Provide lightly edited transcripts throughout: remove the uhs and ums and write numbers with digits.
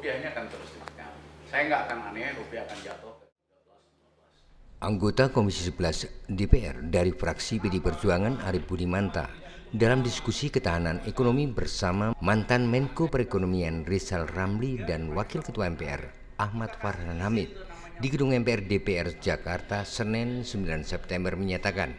rupiah ini akan terus ditekan. Saya nggak akan aneh rupiah akan jatuh ke 13, 15. Anggota Komisi 11 DPR dari fraksi PD Perjuangan Arief Budimanta dalam diskusi ketahanan ekonomi bersama mantan Menko Perekonomian Rizal Ramli dan Wakil Ketua MPR Ahmad Farhan Hamid di Gedung MPR DPR Jakarta Senin 9 September menyatakan,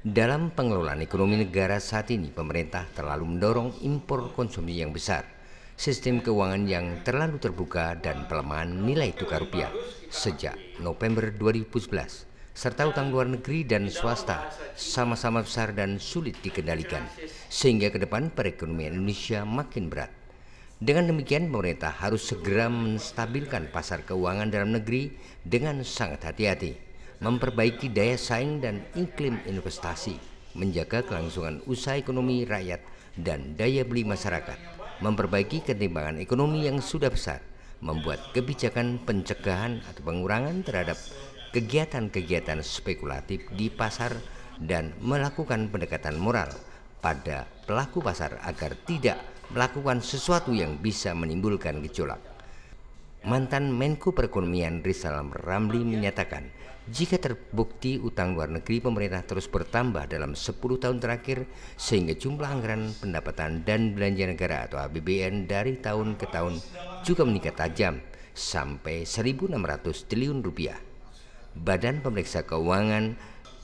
dalam pengelolaan ekonomi negara saat ini pemerintah terlalu mendorong impor konsumsi yang besar, sistem keuangan yang terlalu terbuka dan pelemahan nilai tukar rupiah sejak November 2011, serta utang luar negeri dan swasta sama-sama besar dan sulit dikendalikan, sehingga ke depan perekonomian Indonesia makin berat. Dengan demikian, pemerintah harus segera menstabilkan pasar keuangan dalam negeri dengan sangat hati-hati, memperbaiki daya saing dan iklim investasi, menjaga kelangsungan usaha ekonomi rakyat dan daya beli masyarakat, memperbaiki ketimpangan ekonomi yang sudah besar, membuat kebijakan pencegahan atau pengurangan terhadap kegiatan-kegiatan spekulatif di pasar, dan melakukan pendekatan moral pada pelaku pasar agar tidak melakukan sesuatu yang bisa menimbulkan gejolak. Mantan Menko Perekonomian Rizal Ramli menyatakan, jika terbukti utang luar negeri pemerintah terus bertambah dalam 10 tahun terakhir, sehingga jumlah anggaran pendapatan dan belanja negara atau APBN dari tahun ke tahun juga meningkat tajam sampai 1.600 triliun rupiah, Badan Pemeriksa Keuangan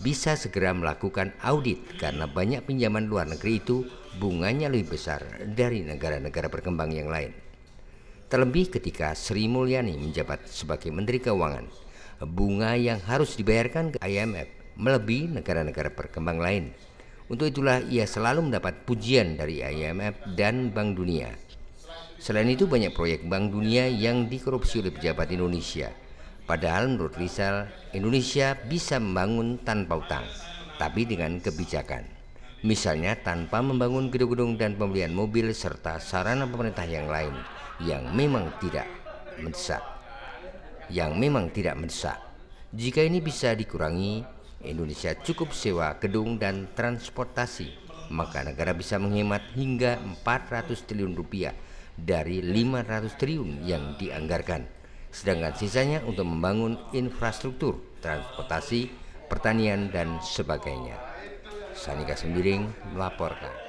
bisa segera melakukan audit karena banyak pinjaman luar negeri itu bunganya lebih besar dari negara-negara berkembang yang lain. Terlebih ketika Sri Mulyani menjabat sebagai Menteri Keuangan, bunga yang harus dibayarkan ke IMF melebihi negara-negara berkembang lain. Untuk itulah ia selalu mendapat pujian dari IMF dan Bank Dunia. Selain itu, banyak proyek Bank Dunia yang dikorupsi oleh pejabat Indonesia. Padahal menurut Rizal, Indonesia bisa membangun tanpa utang, tapi dengan kebijakan. Misalnya tanpa membangun gedung-gedung dan pembelian mobil serta sarana pemerintah yang lain yang memang tidak mendesak. Jika ini bisa dikurangi, Indonesia cukup sewa gedung dan transportasi, maka negara bisa menghemat hingga 400 triliun rupiah dari 500 triliun yang dianggarkan, sedangkan sisanya untuk membangun infrastruktur, transportasi, pertanian, dan sebagainya. Sanika Sembiring melaporkan.